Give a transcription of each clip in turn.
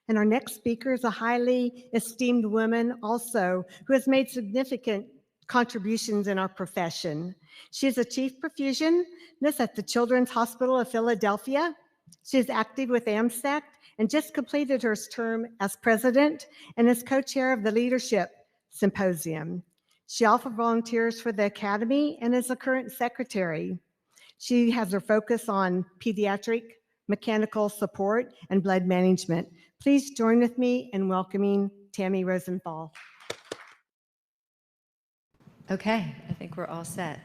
And our next speaker is a highly esteemed woman also who has made significant contributions in our profession. She is a chief perfusionist at the Children's Hospital of Philadelphia. She is active with AMSAC and just completed her term as president and is co-chair of the Leadership Symposium. She also volunteers for the Academy and is a current secretary. She has her focus on pediatric mechanical support and blood management. Please join with me in welcoming Tami Rosenthal. Okay, I think we're all set.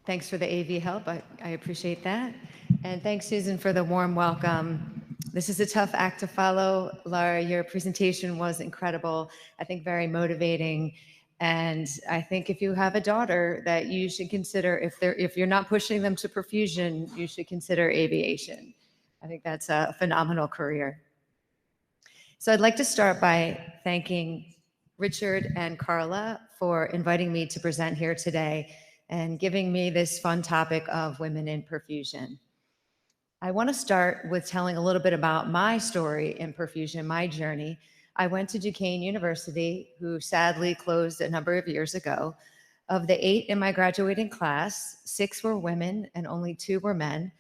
Thanks for the AV help. I appreciate that. And thanks, Susan, for the warm welcome. This is a tough act to follow. Laura, your presentation was incredible. I think very motivating. And I think if you have a daughter that you should consider, if you're not pushing them to perfusion, you should consider aviation. I think that's a phenomenal career. So I'd like to start by thanking Richard and Carla for inviting me to present here today and giving me this fun topic of women in perfusion. I want to start with telling a little bit about my story in perfusion, my journey. I went to Duquesne University, who sadly closed a number of years ago. Of the 8 in my graduating class, 6 were women and only 2 were men.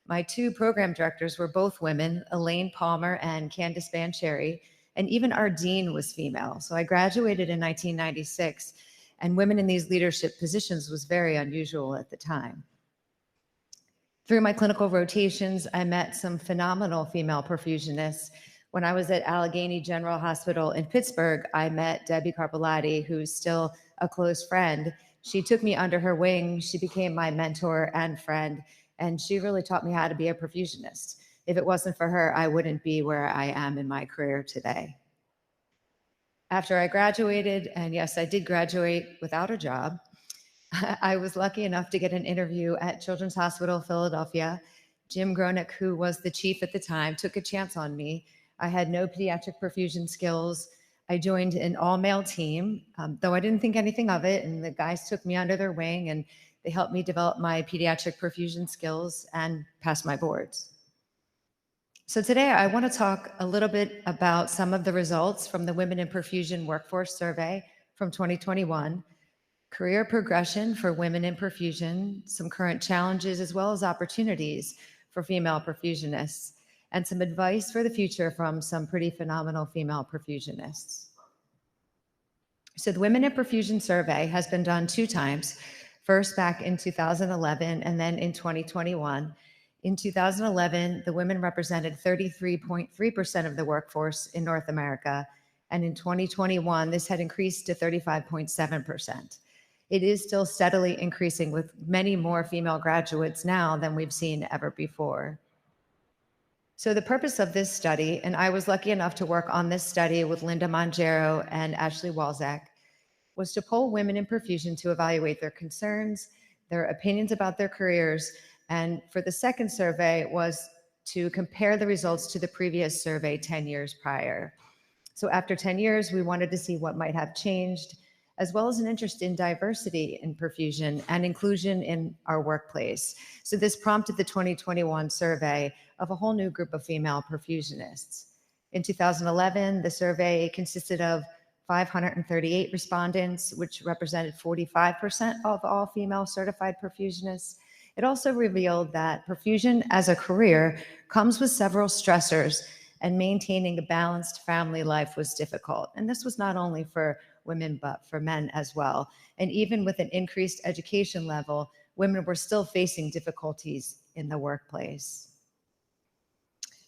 My 2 program directors were both women, Elaine Palmer and Candace Bancheri, and even our dean was female. So I graduated in 1996, and women in these leadership positions was very unusual at the time. Through my clinical rotations, I met some phenomenal female perfusionists. When I was at Allegheny General Hospital in Pittsburgh, I met Debbie Carpellati, who's still a close friend. She took me under her wing. She became my mentor and friend, and she really taught me how to be a perfusionist. If it wasn't for her, I wouldn't be where I am in my career today. After I graduated, and yes, I did graduate without a job, I was lucky enough to get an interview at Children's Hospital Philadelphia. Jim Gronick, who was the chief at the time, took a chance on me. I had no pediatric perfusion skills. I joined an all-male team, though I didn't think anything of it, and the guys took me under their wing, and they helped me develop my pediatric perfusion skills and pass my boards. So today I want to talk a little bit about some of the results from the Women in Perfusion Workforce Survey from 2021, career progression for women in perfusion, some current challenges as well as opportunities for female perfusionists, and some advice for the future from some pretty phenomenal female perfusionists. So the Women in Perfusion Survey has been done 2 times, first back in 2011 and then in 2021. In 2011, the women represented 33.3% of the workforce in North America, and in 2021, this had increased to 35.7%. It is still steadily increasing with many more female graduates now than we've seen ever before. So the purpose of this study, and I was lucky enough to work on this study with Linda Mongero and Ashley Walzak, was to poll women in perfusion to evaluate their concerns, their opinions about their careers, and for the second survey was to compare the results to the previous survey 10 years prior. So after 10 years, we wanted to see what might have changed, as well as an interest in diversity in perfusion and inclusion in our workplace. So this prompted the 2021 survey of a whole new group of female perfusionists. In 2011, the survey consisted of 538 respondents, which represented 45% of all female certified perfusionists. It also revealed that perfusion as a career comes with several stressors, and maintaining a balanced family life was difficult. And this was not only for women, but for men as well. And even with an increased education level, women were still facing difficulties in the workplace.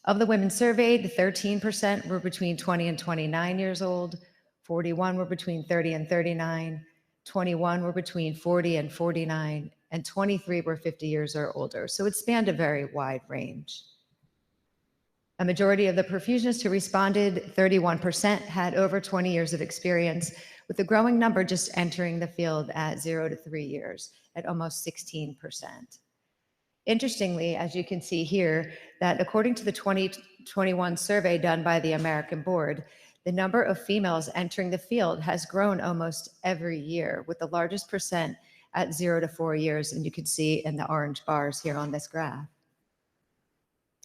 Of the women surveyed, 13% were between 20 and 29 years old, 41 were between 30 and 39, 21 were between 40 and 49, and 23 were 50 years or older. So it spanned a very wide range. A majority of the perfusionists who responded, 31%, had over 20 years of experience, with a growing number just entering the field at 0 to 3 years, at almost 16%. Interestingly, as you can see here, that according to the 2021 survey done by the American Board, the number of females entering the field has grown almost every year, with the largest percent at 0 to 4 years, and you can see in the orange bars here on this graph.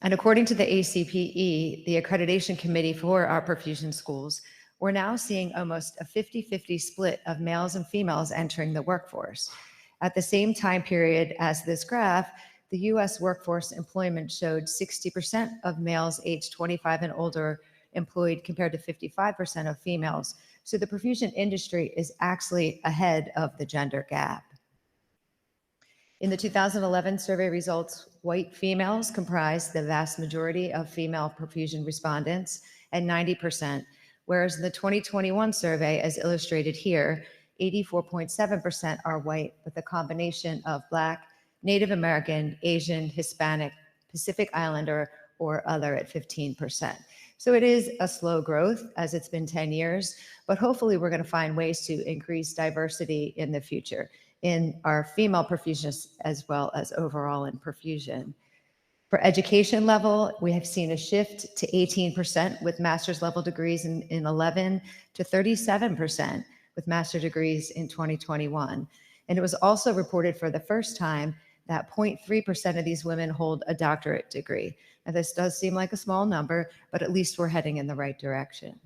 And according to the ACPE, the accreditation committee for our perfusion schools, we're now seeing almost a 50-50 split of males and females entering the workforce. At the same time period as this graph, the US workforce employment showed 60% of males aged 25 and older employed compared to 55% of females. So the perfusion industry is actually ahead of the gender gap. In the 2011 survey results, white females comprised the vast majority of female perfusion respondents at 90%, whereas in the 2021 survey, as illustrated here, 84.7% are white with a combination of Black, Native American, Asian, Hispanic, Pacific Islander, or other at 15%. So it is a slow growth as it's been 10 years, but hopefully we're going to find ways to increase diversity in the future in our female perfusionists as well as overall in perfusion. For education level, we have seen a shift to 18% with master's level degrees in 11 to 37% with master's degrees in 2021. And it was also reported for the first time that 0.3% of these women hold a doctorate degree. Now, this does seem like a small number, but at least we're heading in the right direction.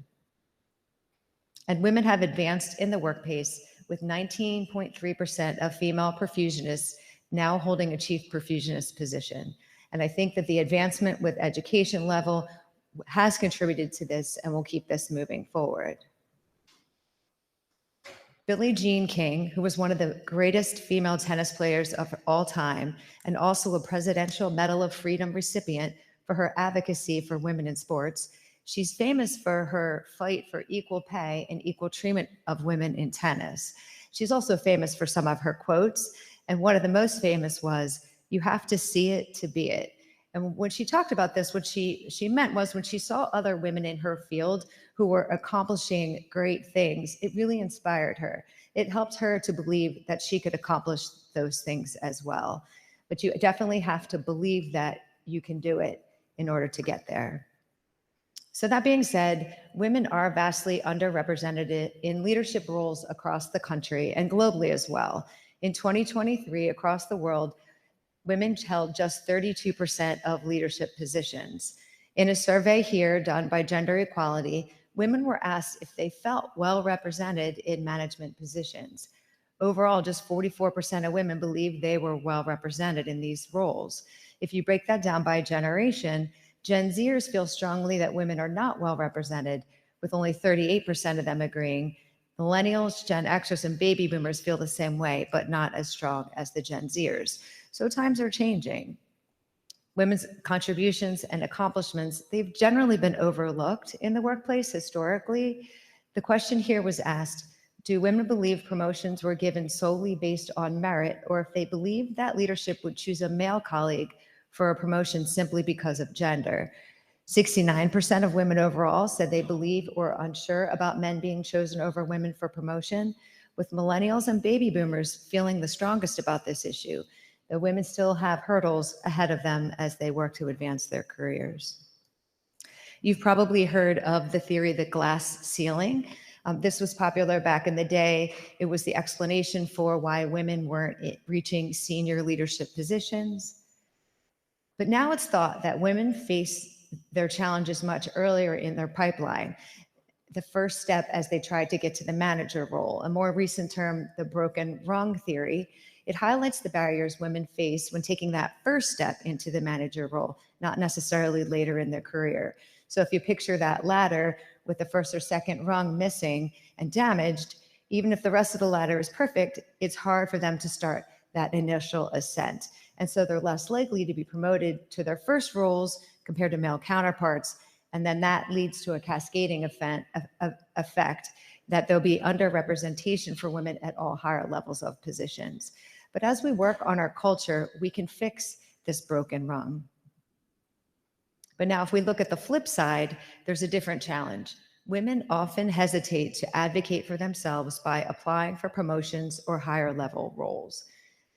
And women have advanced in the workplace with 19.3% of female perfusionists now holding a chief perfusionist position. And I think that the advancement with education level has contributed to this and will keep this moving forward. Billie Jean King, who was one of the greatest female tennis players of all time and also a Presidential Medal of Freedom recipient for her advocacy for women in sports, she's famous for her fight for equal pay and equal treatment of women in tennis. She's also famous for some of her quotes, and one of the most famous was, "You have to see it to be it." And when she talked about this, what she meant was when she saw other women in her field who were accomplishing great things, it really inspired her. It helped her to believe that she could accomplish those things as well. But you definitely have to believe that you can do it in order to get there. So that being said, women are vastly underrepresented in leadership roles across the country and globally as well. In 2023, across the world, women held just 32% of leadership positions. In a survey here done by Gender Equality, women were asked if they felt well represented in management positions. Overall, just 44% of women believed they were well represented in these roles. If you break that down by generation, Gen Zers feel strongly that women are not well represented, with only 38% of them agreeing. Millennials, Gen Xers, and baby boomers feel the same way, but not as strong as the Gen Zers. So times are changing. Women's contributions and accomplishments, they've generally been overlooked in the workplace historically. The question here was asked, do women believe promotions were given solely based on merit, or if they believed that leadership would choose a male colleague for a promotion simply because of gender? 69% of women overall said they believe or are unsure about men being chosen over women for promotion, with millennials and baby boomers feeling the strongest about this issue. The women still have hurdles ahead of them as they work to advance their careers. You've probably heard of the theory, the glass ceiling. This was popular back in the day. It was the explanation for why women weren't reaching senior leadership positions. But now it's thought that women face their challenges much earlier in their pipeline. The first step as they tried to get to the manager role, a more recent term, the broken rung theory. It highlights the barriers women face when taking that first step into the manager role, not necessarily later in their career. So if you picture that ladder with the first or second rung missing and damaged, even if the rest of the ladder is perfect, it's hard for them to start that initial ascent. And so they're less likely to be promoted to their first roles compared to male counterparts. And then that leads to a cascading effect that there'll be underrepresentation for women at all higher levels of positions. But as we work on our culture, we can fix this broken rung. But now if we look at the flip side, there's a different challenge. Women often hesitate to advocate for themselves by applying for promotions or higher level roles.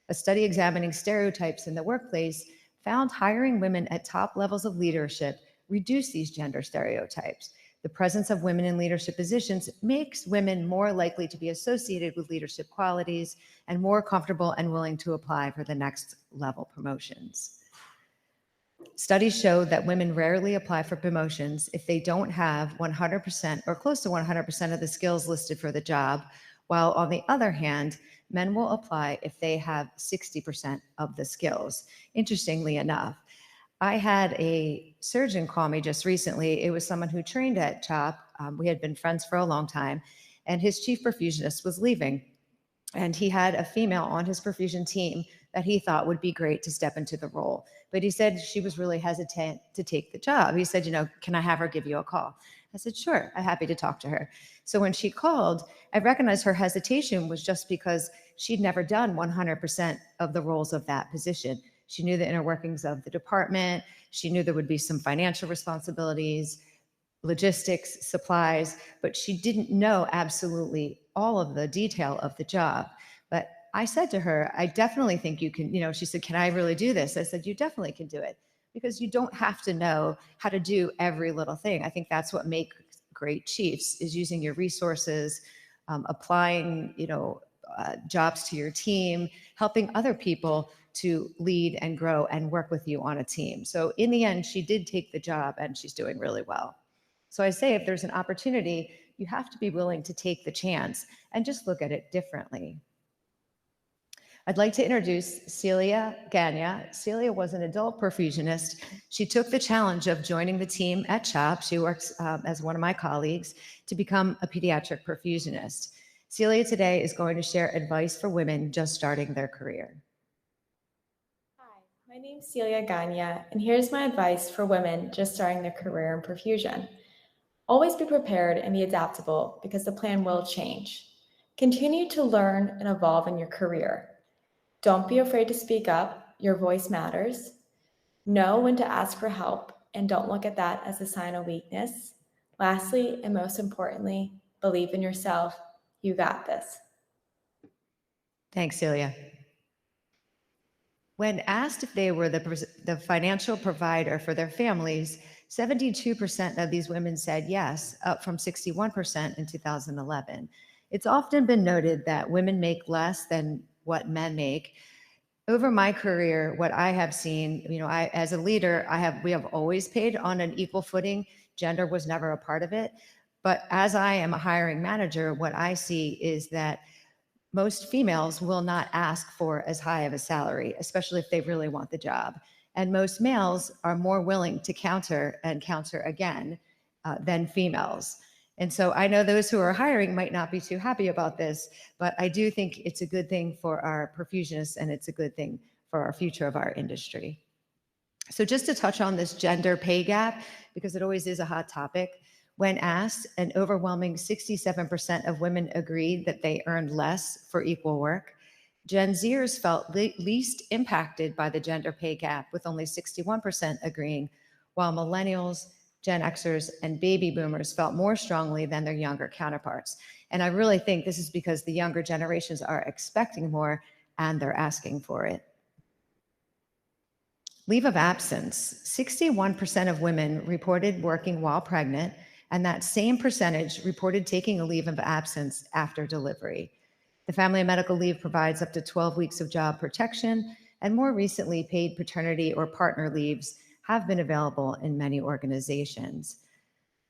A study examining stereotypes in the workplace found hiring women at top levels of leadership reduce these gender stereotypes. The presence of women in leadership positions makes women more likely to be associated with leadership qualities and more comfortable and willing to apply for the next level promotions. Studies show that women rarely apply for promotions if they don't have 100% or close to 100% of the skills listed for the job, while on the other hand, men will apply if they have 60% of the skills. Interestingly enough, I had a surgeon call me just recently. It was someone who trained at CHOP. We had been friends for a long time, and his chief perfusionist was leaving. And he had a female on his perfusion team that he thought would be great to step into the role. But he said she was really hesitant to take the job. He said, can I have her give you a call? I said, sure, I'm happy to talk to her. So when she called, I recognized her hesitation was just because she'd never done 100% of the roles of that position. She knew the inner workings of the department. She knew there would be some financial responsibilities, logistics, supplies, but she didn't know absolutely all of the detail of the job. But I said to her, I definitely think you can, she said, can I really do this? I said, you definitely can do it, because you don't have to know how to do every little thing. I think that's what makes great chiefs, is using your resources, applying, jobs to your team, helping other people to lead and grow and work with you on a team. So in the end, she did take the job and she's doing really well. So I say, if there's an opportunity, you have to be willing to take the chance and just look at it differently. I'd like to introduce Celia Gagna. Celia was an adult perfusionist. She took the challenge of joining the team at CHOP. She works as one of my colleagues to become a pediatric perfusionist. Celia today is going to share advice for women just starting their career. Hi, my name is Celia Gagna, and here's my advice for women just starting their career in perfusion. Always be prepared and be adaptable, because the plan will change. Continue to learn and evolve in your career. Don't be afraid to speak up. Your voice matters. Know when to ask for help, and don't look at that as a sign of weakness. Lastly, and most importantly, believe in yourself. You got this. Thanks, Celia. When asked if they were the financial provider for their families, 72% of these women said yes, up from 61% in 2011. It's often been noted that women make less than what men make. Over my career, what I have seen, as a leader, we have always paid on an equal footing. Gender was never a part of it. But as I am a hiring manager, what I see is that most females will not ask for as high of a salary, especially if they really want the job. And most males are more willing to counter and counter again than females. And so I know those who are hiring might not be too happy about this, but I do think it's a good thing for our perfusionists, and it's a good thing for our future of our industry. So just to touch on this gender pay gap, because it always is a hot topic, when asked, an overwhelming 67% of women agreed that they earned less for equal work. Gen Zers felt least impacted by the gender pay gap, with only 61% agreeing, while millennials, Gen Xers, and baby boomers felt more strongly than their younger counterparts. And I really think this is because the younger generations are expecting more and they're asking for it. Leave of absence. 61% of women reported working while pregnant, and that same percentage reported taking a leave of absence after delivery. The Family and Medical Leave provides up to 12 weeks of job protection, and more recently, paid paternity or partner leaves have been available in many organizations.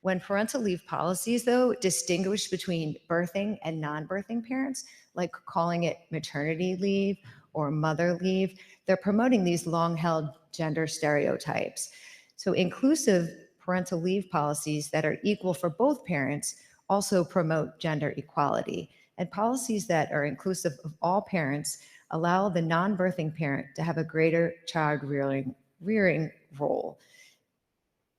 When parental leave policies, though, distinguish between birthing and non-birthing parents, like calling it maternity leave or mother leave, they're promoting these long-held gender stereotypes. So inclusive parental leave policies that are equal for both parents also promote gender equality. And policies that are inclusive of all parents allow the non-birthing parent to have a greater child rearing role.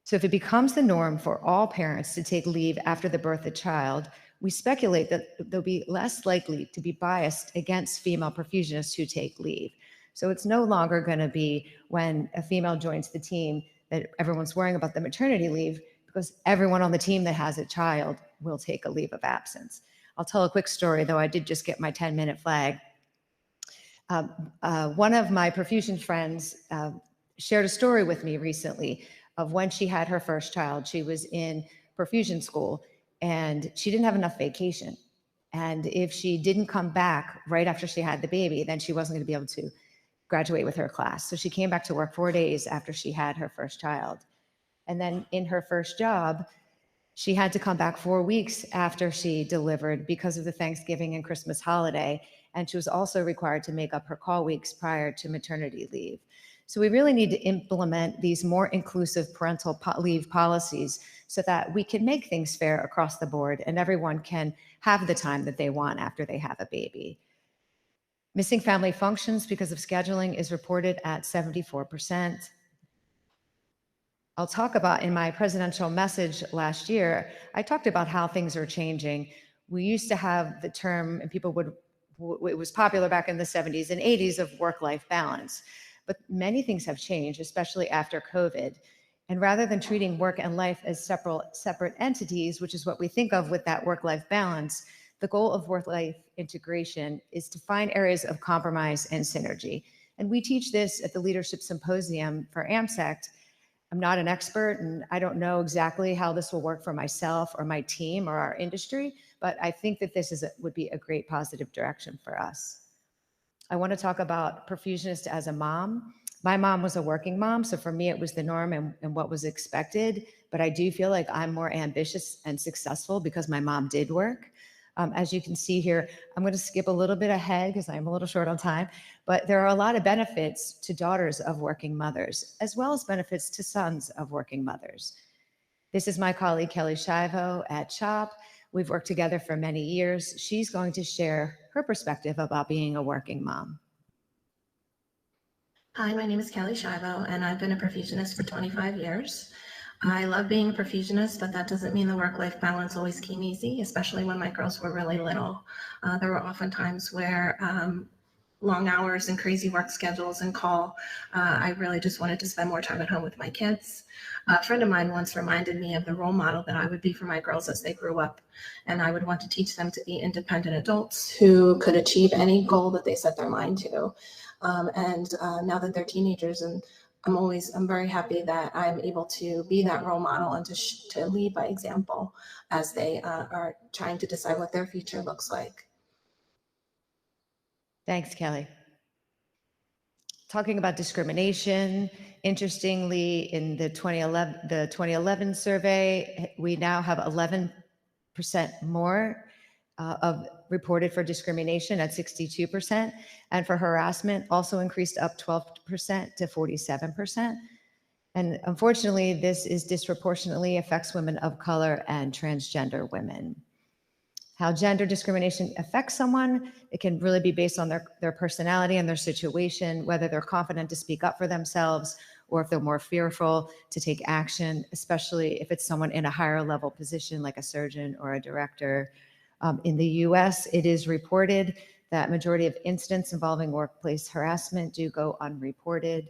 So if it becomes the norm for all parents to take leave after the birth of a child, we speculate that they'll be less likely to be biased against female perfusionists who take leave. So it's no longer going to be when a female joins the team that everyone's worrying about the maternity leave, because everyone on the team that has a child will take a leave of absence. I'll tell a quick story, though I did just get my 10-minute flag. One of my perfusion friends shared a story with me recently of when she had her first child. She was in perfusion school and she didn't have enough vacation. And if she didn't come back right after she had the baby, then she wasn't going to be able to graduate with her class. So she came back to work 4 days after she had her first child. And then in her first job, she had to come back 4 weeks after she delivered because of the Thanksgiving and Christmas holiday. And she was also required to make up her call weeks prior to maternity leave. So we really need to implement these more inclusive parental leave policies so that we can make things fair across the board and everyone can have the time that they want after they have a baby. Missing family functions because of scheduling is reported at 74%. I'll talk about in my presidential message last year, I talked about how things are changing. We used to have the term, and people would, it was popular back in the 70s and 80s, of work-life balance. But many things have changed, especially after COVID. And rather than treating work and life as separate entities, which is what we think of with that work-life balance, the goal of work-life integration is to find areas of compromise and synergy. And we teach this at the Leadership Symposium for AMSECT. I'm not an expert and I don't know exactly how this will work for myself or my team or our industry, but I think that this would be a great positive direction for us. I want to talk about Perfusionist as a mom. My mom was a working mom, so for me it was the norm and what was expected, but I do feel like I'm more ambitious and successful because my mom did work. As you can see here, I'm going to skip a little bit ahead because I'm a little short on time, but there are a lot of benefits to daughters of working mothers, as well as benefits to sons of working mothers. This is my colleague, Kelly Shivo at CHOP. We've worked together for many years. She's going to share her perspective about being a working mom. Hi, my name is Kelly Shivo, and I've been a perfusionist for 25 years. I love being a perfusionist, but that doesn't mean the work-life balance always came easy, especially when my girls were really little. There were often times where long hours and crazy work schedules and call, I really just wanted to spend more time at home with my kids. A friend of mine once reminded me of the role model that I would be for my girls as they grew up, and I would want to teach them to be independent adults who could achieve any goal that they set their mind to. Now that they're teenagers, and I'm very happy that I'm able to be that role model and to lead by example as they are trying to decide what their future looks like. Thanks, Kelly. Talking about discrimination, interestingly, in the 2011 survey, we now have 11% more of reported for discrimination at 62%, and for harassment also increased up 12% to 47%. And unfortunately, this is disproportionately affects women of color and transgender women. How gender discrimination affects someone, it can really be based on their personality and their situation, whether they're confident to speak up for themselves or if they're more fearful to take action, especially if it's someone in a higher level position like a surgeon or a director. In the US, it is reported that majority of incidents involving workplace harassment do go unreported.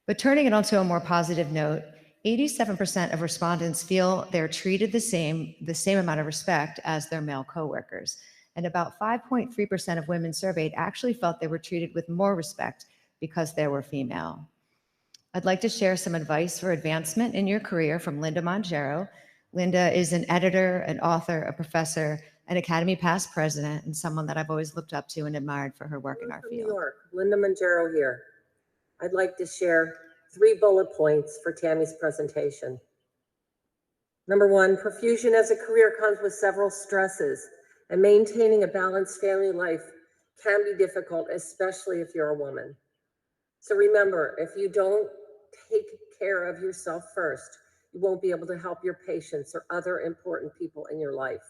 But turning it onto a more positive note, 87% of respondents feel they're treated the same amount of respect as their male coworkers. And about 5.3% of women surveyed actually felt they were treated with more respect because they were female. I'd like to share some advice for advancement in your career from Linda Mongero. Linda is an editor, an author, a professor, an Academy past president, and someone that I've always looked up to and admired for her work in our field. New York, Linda Mongero here. I'd like to share 3 bullet points for Tami's presentation. Number 1, perfusion as a career comes with several stresses, and maintaining a balanced family life can be difficult, especially if you're a woman. So remember, if you don't take care of yourself first, you won't be able to help your patients or other important people in your life.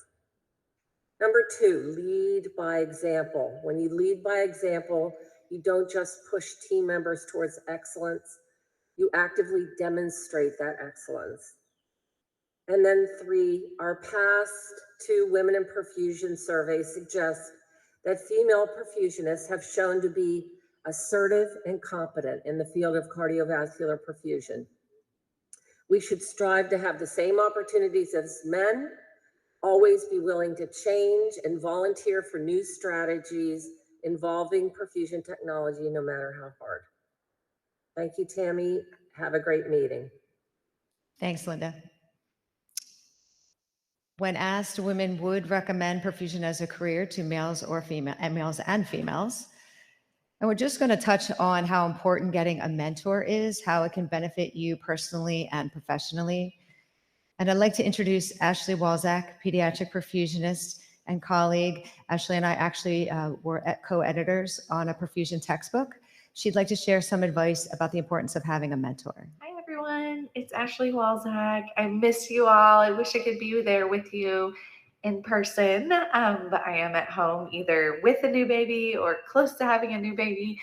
Number 2, lead by example. When you lead by example, you don't just push team members towards excellence, you actively demonstrate that excellence. And then 3, our past 2 Women in Perfusion surveys suggest that female perfusionists have shown to be assertive and competent in the field of cardiovascular perfusion. We should strive to have the same opportunities as men, always be willing to change and volunteer for new strategies involving perfusion technology, no matter how hard. Thank you, Tami. Have a great meeting. Thanks, Linda. When asked, women would recommend perfusion as a career to males or males and females. And we're just going to touch on how important getting a mentor is, how it can benefit you personally and professionally. And I'd like to introduce Ashley Walzak, pediatric perfusionist and colleague. Ashley and I actually were co-editors on a perfusion textbook. She'd like to share some advice about the importance of having a mentor. Hi, everyone. It's Ashley Walzak. I miss you all. I wish I could be there with you in person, but I am at home either with a new baby or close to having a new baby.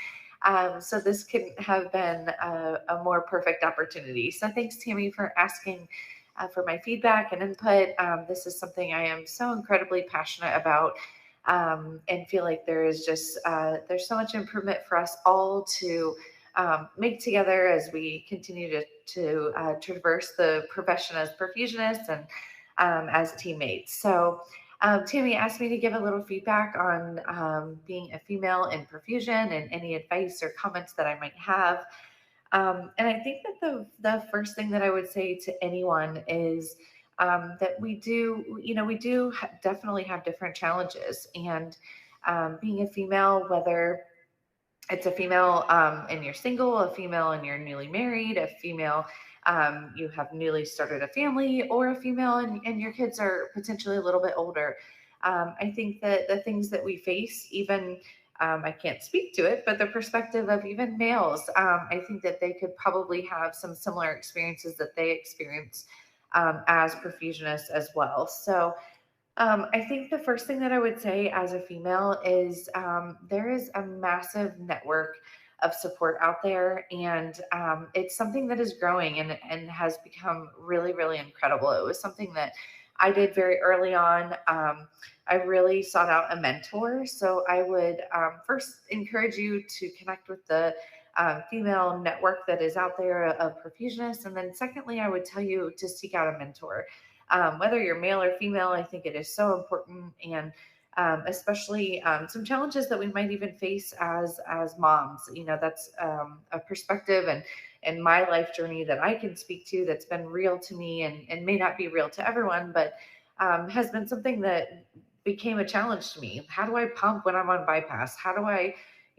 So this couldn't have been a more perfect opportunity. So thanks, Tami, for asking for my feedback and input. This is something I am so incredibly passionate about, and feel like there is just there's so much improvement for us all to make together as we continue to traverse the profession as perfusionists and as teammates. So Tami asked me to give a little feedback on being a female in perfusion and any advice or comments that I might have. And I think that the first thing that I would say to anyone is that we do definitely have different challenges. And being a female, whether it's a female and you're single, a female and you're newly married, a female you have newly started a family, or a female and your kids are potentially a little bit older. I think that the things that we face, even I can't speak to it, but the perspective of even males, I think that they could probably have some similar experiences that they experience as perfusionists as well. So I think the first thing that I would say as a female is there is a massive network of support out there, and it's something that is growing and has become really, really incredible. It was something that I did very early on. I really sought out a mentor. So I would first encourage you to connect with the female network that is out there of perfusionists. And then secondly, I would tell you to seek out a mentor. Whether you're male or female, I think it is so important. And especially some challenges that we might even face as moms. You know, that's a perspective and my life journey that I can speak to that's been real to me and may not be real to everyone, but has been something that became a challenge to me. How do I pump when I'm on bypass? How do I,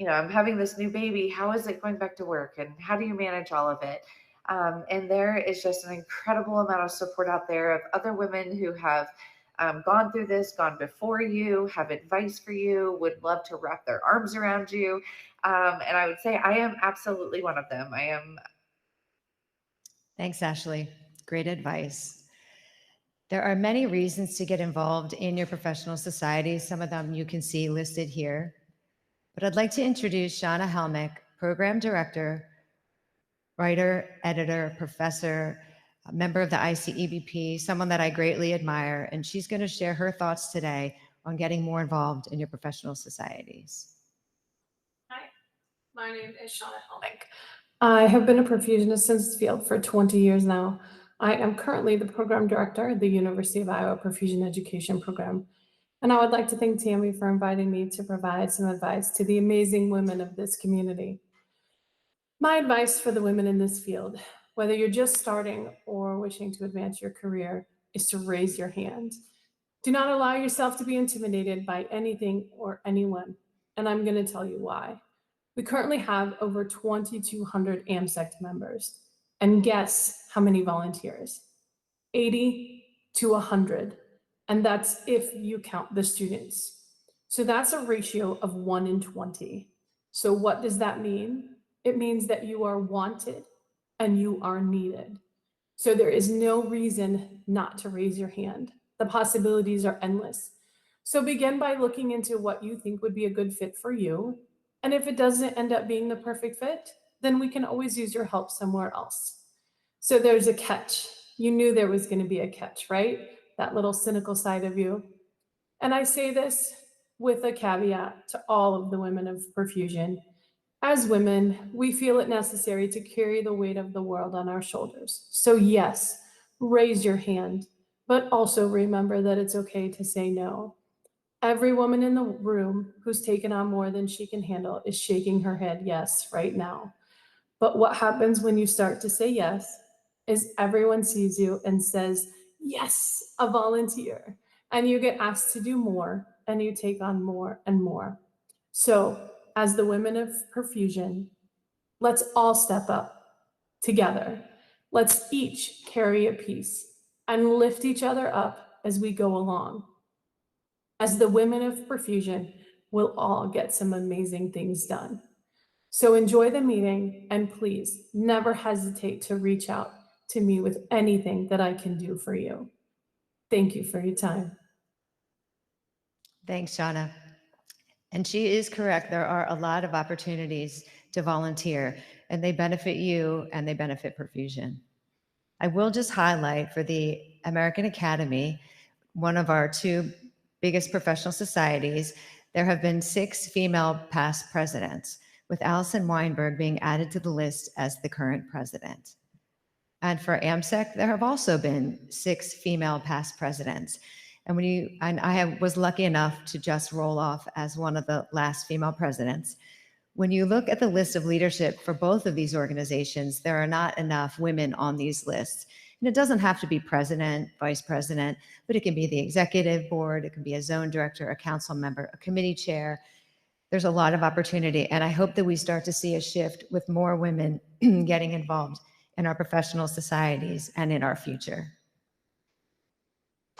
I'm having this new baby. How is it going back to work? And how do you manage all of it? And there is just an incredible amount of support out there of other women who have gone through this, gone before you, have advice for you, would love to wrap their arms around you. And I would say I am absolutely one of them. I am. Thanks, Ashley. Great advice. There are many reasons to get involved in your professional society. Some of them you can see listed here. But I'd like to introduce Shauna Helmick, Program Director, writer, editor, professor, a member of the ICEBP, someone that I greatly admire, and she's going to share her thoughts today on getting more involved in your professional societies. Hi, my name is Shauna Helmick. I have been a perfusionist in this field for 20 years now. I am currently the program director at the University of Iowa Perfusion Education Program, and I would like to thank Tami for inviting me to provide some advice to the amazing women of this community. My advice for the women in this field, whether you're just starting or wishing to advance your career, is to raise your hand. Do not allow yourself to be intimidated by anything or anyone, and I'm going to tell you why. We currently have over 2,200 AMSECT members, and guess how many volunteers? 80 to 100, and that's if you count the students. So that's a ratio of 1 in 20. So what does that mean? It means that you are wanted and you are needed. So there is no reason not to raise your hand. The possibilities are endless. So begin by looking into what you think would be a good fit for you. And if it doesn't end up being the perfect fit, then we can always use your help somewhere else. So there's a catch. You knew there was going to be a catch, right? That little cynical side of you. And I say this with a caveat to all of the women of perfusion. As women, we feel it necessary to carry the weight of the world on our shoulders. So yes, raise your hand, but also remember that it's okay to say no. Every woman in the room who's taken on more than she can handle is shaking her head yes right now. But what happens when you start to say yes is everyone sees you and says, yes, a volunteer. And you get asked to do more and you take on more and more. So as the women of Perfusion, let's all step up together. Let's each carry a piece and lift each other up as we go along. As the women of Perfusion, we'll all get some amazing things done. So enjoy the meeting, and please never hesitate to reach out to me with anything that I can do for you. Thank you for your time. Thanks, Shauna. And she is correct. There are a lot of opportunities to volunteer, and they benefit you and they benefit Perfusion. I will just highlight for the American Academy, one of our two biggest professional societies, there have been 6 female past presidents, with Alison Weinberg being added to the list as the current president. And for AMSEC, there have also been 6 female past presidents. And I was lucky enough to just roll off as one of the last female presidents. When you look at the list of leadership for both of these organizations, there are not enough women on these lists. And it doesn't have to be president, vice president, but it can be the executive board, it can be a zone director, a council member, a committee chair. There's a lot of opportunity. And I hope that we start to see a shift with more women getting involved in our professional societies and in our future.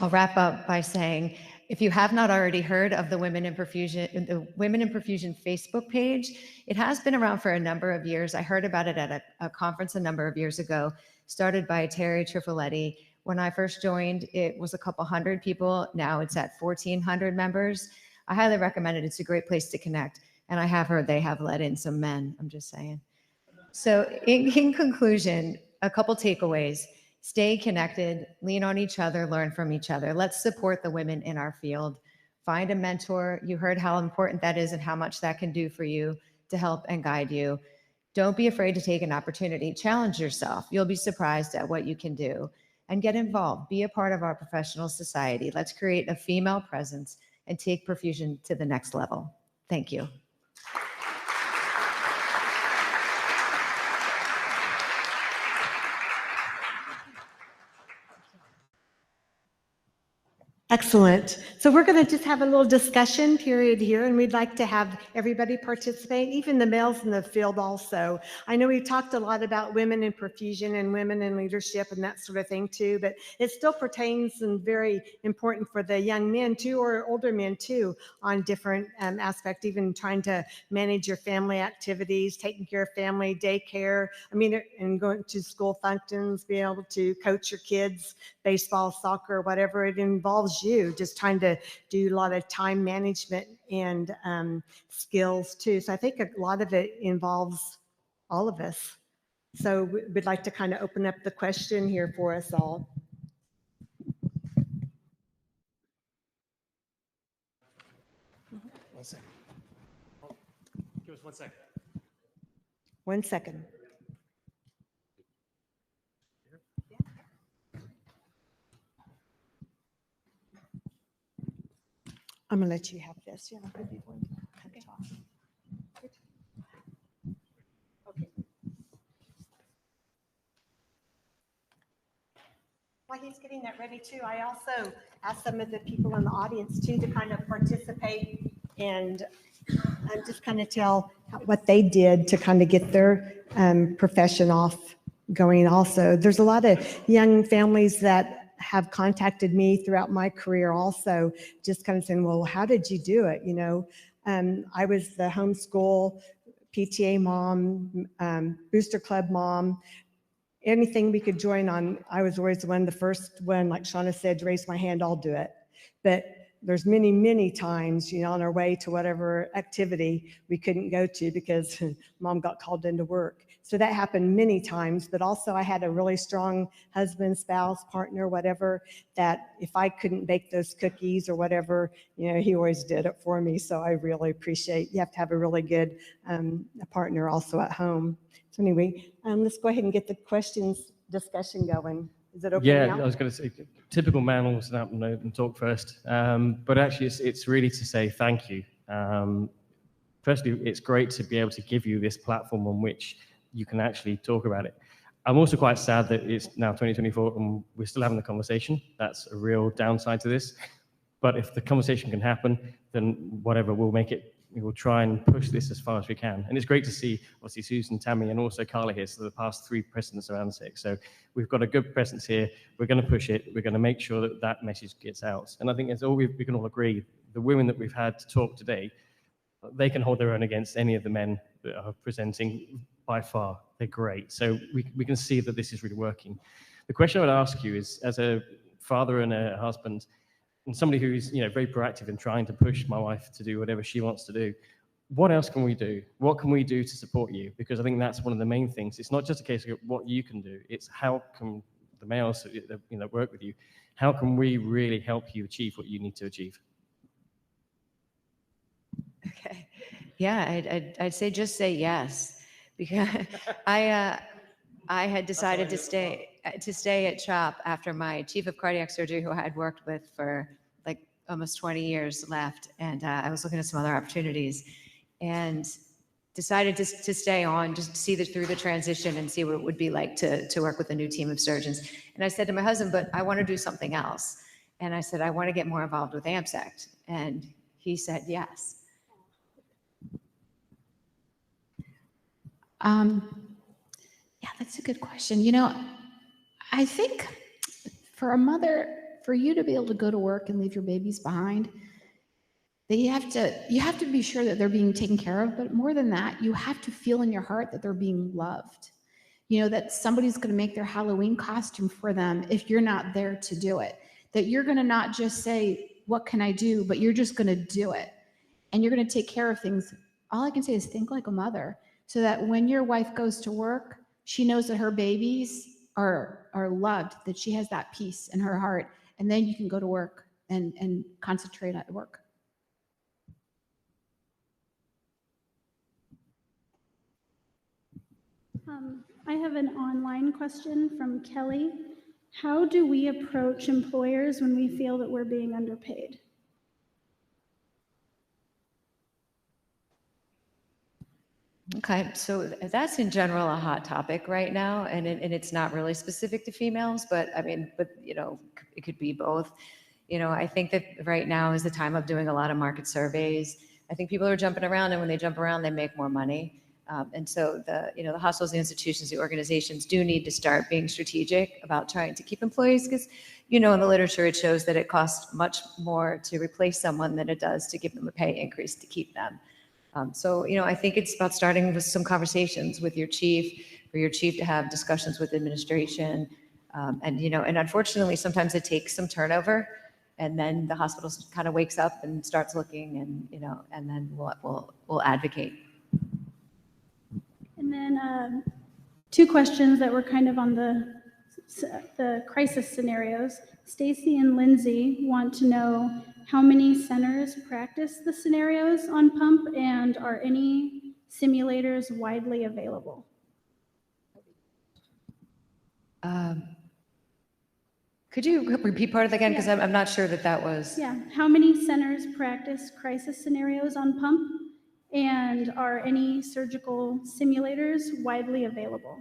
I'll wrap up by saying, if you have not already heard of the Women in Perfusion Facebook page, it has been around for a number of years. I heard about it at a conference a number of years ago, started by Terry Trifoletti. When I first joined, it was a couple hundred people. Now it's at 1,400 members. I highly recommend it. It's a great place to connect. And I have heard they have let in some men, I'm just saying. So in conclusion, a couple takeaways. Stay connected, lean on each other, learn from each other. Let's support the women in our field. Find a mentor. You heard how important that is and how much that can do for you to help and guide you. Don't be afraid to take an opportunity. Challenge yourself. You'll be surprised at what you can do. And get involved. Be a part of our professional society. Let's create a female presence and take Perfusion to the next level. Thank you. Excellent. So we're going to just have a little discussion period here, and we'd like to have everybody participate, even the males in the field also. I know we've talked a lot about women in perfusion and women in leadership and that sort of thing too, but it still pertains and very important for the young men too, or older men too, on different aspects, even trying to manage your family activities, taking care of family, daycare, and going to school functions, being able to coach your kids, baseball, soccer, whatever it involves you, just trying to do a lot of time management and skills too. So I think a lot of it involves all of us. So we'd like to kind of open up the question here for us all. One second. Give us 1 second. 1 second. I'm going to let you have this. Yeah, I'll give you one. Okay. Okay. While he's getting that ready too, I also asked some of the people in the audience too to kind of participate and just kind of tell what they did to kind of get their profession off going also. There's a lot of young families that have contacted me throughout my career also, just kind of saying, well, how did you do it? You know, I was the homeschool PTA mom, booster club mom, anything we could join on. I was always the first one, like Shauna said, to raise my hand, I'll do it. But there's many, many times, you know, on our way to whatever activity we couldn't go to because mom got called into work. So that happened many times, but also I had a really strong husband, spouse, partner, whatever, that if I couldn't bake those cookies or whatever, you know, he always did it for me. So I really appreciate, you have to have a really good partner also at home. So anyway, let's go ahead and get the questions discussion going. Is it okay now? I was going to say, typical man will stand up and talk first. But actually, it's really to say thank you. Firstly, it's great to be able to give you this platform on which you can actually talk about it. I'm also quite sad that it's now 2024 and we're still having the conversation. That's a real downside to this. But if the conversation can happen, then whatever, we'll make it we will try and push this as far as we can. And it's great to see, obviously, Susan, Tami, and also Carla here, so the past 3 presidents around sex. So we've got a good presence here. We're going to push it. We're going to make sure that that message gets out. And I think as all we can all agree, the women that we've had to talk today, they can hold their own against any of the men that are presenting by far. They're great. So we can see that this is really working. The question I would ask you is, as a father and a husband, and somebody who's very proactive in trying to push my wife to do whatever she wants to do, what else can we do? What can we do to support you? Because I think that's one of the main things. It's not just a case of what you can do. It's how can the males that work with you, how can we really help you achieve what you need to achieve? Okay. Yeah, I'd say just say yes, because I had decided to stay at CHOP after my chief of cardiac surgery, who I had worked with for like almost 20 years, left, and I was looking at some other opportunities, and decided to stay on, just see through the transition and see what it would be like to work with a new team of surgeons. And I said to my husband, but I want to do something else. And I said, I want to get more involved with AMSECT. And he said yes. Yeah, that's a good question. I think for a mother, for you to be able to go to work and leave your babies behind, that you have to be sure that they're being taken care of. But more than that, you have to feel in your heart that they're being loved. That somebody's going to make their Halloween costume for them if you're not there to do it. That you're going to not just say, what can I do? But you're just going to do it. And you're going to take care of things. All I can say is think like a mother, so that when your wife goes to work, she knows that her babies are loved, that she has that peace in her heart. And then you can go to work and concentrate at work. I have an online question from Kelly. How do we approach employers when we feel that we're being underpaid? Okay, so that's in general a hot topic right now, and it's not really specific to females, but it could be both. I think that right now is the time of doing a lot of market surveys. I think people are jumping around, and when they jump around, they make more money. And so the hospitals, the institutions, the organizations do need to start being strategic about trying to keep employees, because in the literature it shows that it costs much more to replace someone than it does to give them a pay increase to keep them. So I think it's about starting with some conversations with your chief, for your chief to have discussions with administration, and unfortunately sometimes it takes some turnover, and then the hospital kind of wakes up and starts looking, and then we'll advocate. And then 2 questions that were kind of on the crisis scenarios. Stacy and Lindsay want to know how many centers practice the scenarios on pump, and are any simulators widely available? Could you repeat part of that again? Because I'm not sure that was. Yeah. How many centers practice crisis scenarios on pump, and are any surgical simulators widely available?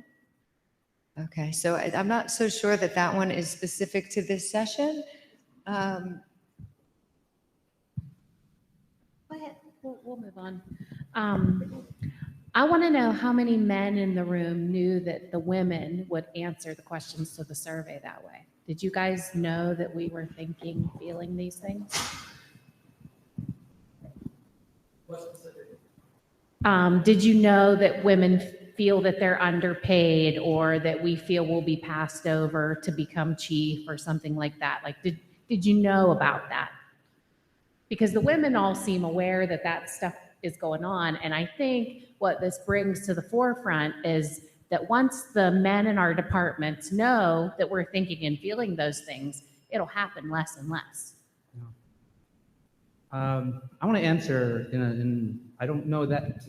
Okay, so I'm not so sure that one is specific to this session. Go ahead. We'll move on. I want to know how many men in the room knew that the women would answer the questions to the survey that way. Did you guys know that we were thinking, feeling these things? Did you know that women feel that they're underpaid, or that we feel will be passed over to become chief or something like that? Like, did you know about that? Because the women all seem aware that that stuff is going on. And I think what this brings to the forefront is that once the men in our departments know that we're thinking and feeling those things, it'll happen less and less. I want to answer I don't know that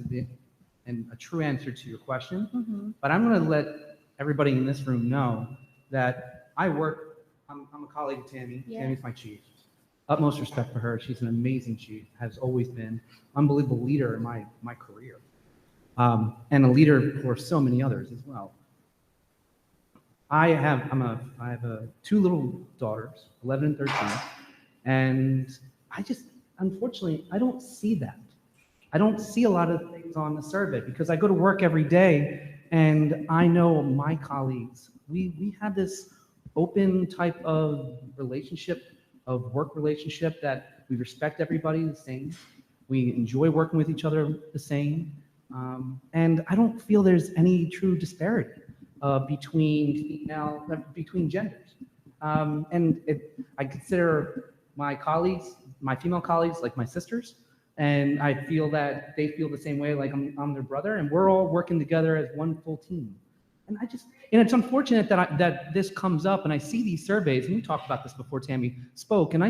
a true answer to your question, but I'm going to let everybody in this room know that I'm a colleague of Tami. Yeah. Tami's my chief. Utmost respect for her. She's an amazing chief, has always been. Unbelievable leader in my career. And a leader for so many others as well. I have 2 little daughters, 11 and 13, and unfortunately, I don't see that. I don't see a lot of things on the survey because I go to work every day and I know my colleagues, we have this open type of relationship, of work relationship, that we respect everybody the same. We enjoy working with each other the same. And I don't feel there's any true disparity between genders. I consider my colleagues, my female colleagues, like my sisters, and I feel that they feel the same way, like I'm their brother, and we're all working together as one full team. And it's unfortunate that this comes up, and I see these surveys, and we talked about this before Tami spoke, and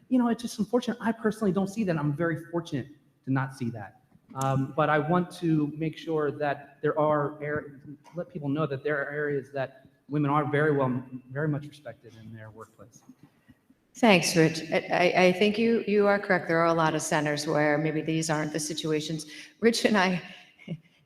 it's just unfortunate. I personally don't see that. I'm very fortunate to not see that. But I want to make sure that let people know that there are areas that women are very much respected in their workplace. Thanks, Rich. I think you are correct. There are a lot of centers where maybe these aren't the situations. Rich and I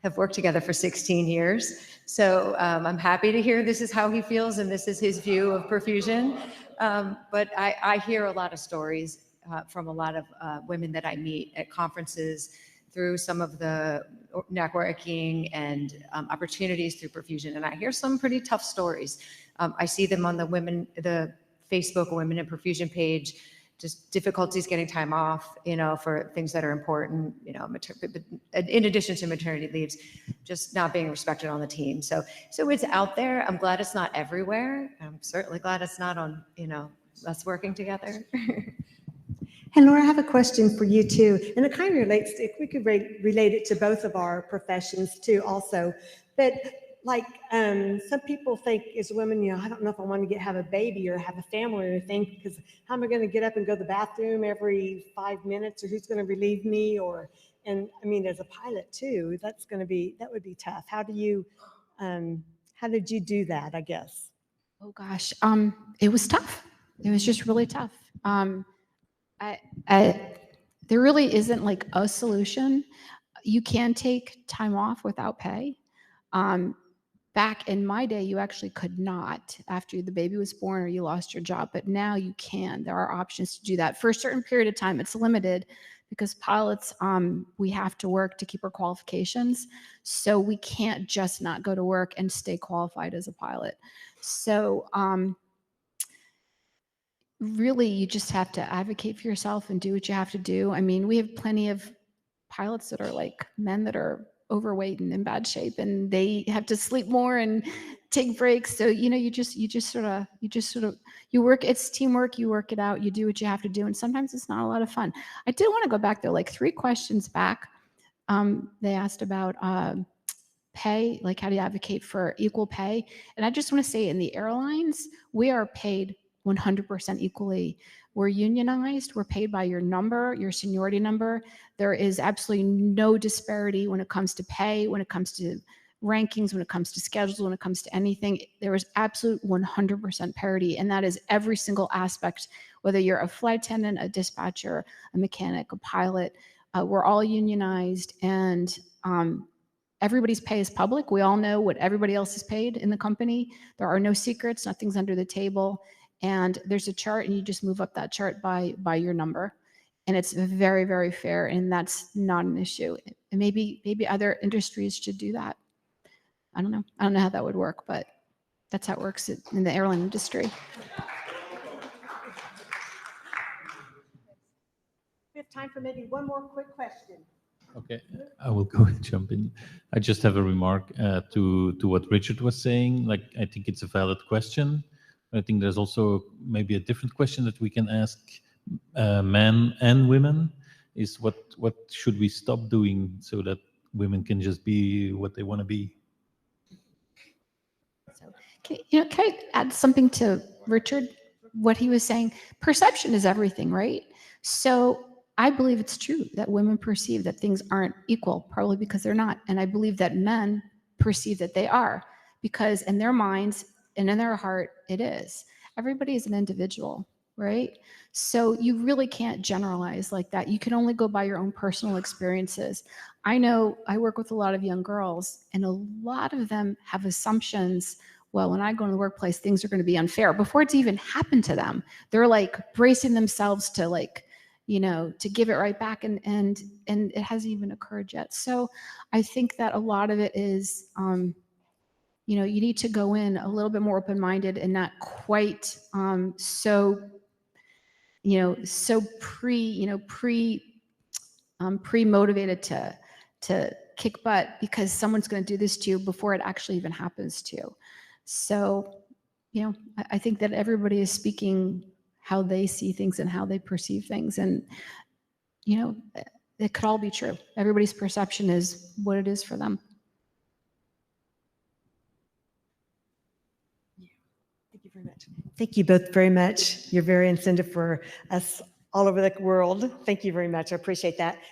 have worked together for 16 years. So I'm happy to hear this is how he feels and this is his view of perfusion. But I hear a lot of stories from a lot of women that I meet at conferences through some of the networking and opportunities through perfusion. And I hear some pretty tough stories. I see them on the Facebook Women in Perfusion page, just difficulties getting time off, for things that are important, in addition to maternity leaves, just not being respected on the team. So it's out there. I'm glad it's not everywhere. I'm certainly glad it's not on, us working together. And Laura, I have a question for you too, and it kind of relates to, if we could relate it to both of our professions too also, but like some people think as women, I don't know if I want to have a baby or have a family or anything, because how am I going to get up and go to the bathroom every 5 minutes, or who's going to relieve me? And I mean, as a pilot too, that would be tough. How did you do that, I guess? Oh gosh, it was tough. It was just really tough. There really isn't like a solution. You can take time off without pay. Back in my day, you actually could not after the baby was born or you lost your job, but now you can. There are options to do that for a certain period of time. It's limited because pilots, we have to work to keep our qualifications. So we can't just not go to work and stay qualified as a pilot. So really, you just have to advocate for yourself and do what you have to do. I mean, we have plenty of pilots that are like men that are overweight and in bad shape, and they have to sleep more and take breaks. So, you work, it's teamwork, you work it out, you do what you have to do. And sometimes it's not a lot of fun. I did want to go back though, like 3 questions back. They asked about pay, like how do you advocate for equal pay? And I just want to say in the airlines, we are paid 100% equally. We're unionized. We're paid by your number, your seniority number. There is absolutely no disparity when it comes to pay, when it comes to rankings, when it comes to schedules, when it comes to anything. There is absolute 100% parity, and that is every single aspect, whether you're a flight attendant, a dispatcher, a mechanic, a pilot. We're all unionized, and everybody's pay is public. We all know what everybody else is paid in the company. There are no secrets. Nothing's under the table. And there's a chart, and you just move up that chart by your number. And it's very, very fair, and that's not an issue. And maybe other industries should do that. I don't know. I don't know how that would work, but that's how it works in the airline industry. We have time for maybe one more quick question. Okay, I will go and jump in. I just have a remark to what Richard was saying. Like, I think it's a valid question. I think there's also maybe a different question that we can ask men and women, is what should we stop doing so that women can just be what they want to be? So, can I add something to Richard, what he was saying? Perception is everything, right? So I believe it's true that women perceive that things aren't equal, probably because they're not. And I believe that men perceive that they are, because in their minds and in their heart, it is. Everybody is an individual, right? So you really can't generalize like that. You can only go by your own personal experiences. I know I work with a lot of young girls, and a lot of them have assumptions. Well, when I go to the workplace, things are going to be unfair before it's even happened to them. They're like bracing themselves to to give it right back, and it hasn't even occurred yet. So I think that a lot of it is, you need to go in a little bit more open-minded and not quite so pre-motivated to kick butt because someone's going to do this to you before it actually even happens to you. So, I think that everybody is speaking how they see things and how they perceive things. And, it could all be true. Everybody's perception is what it is for them. Thank you very much. Thank you both very much. You're very incentive for us all over the world. Thank you very much. I appreciate that.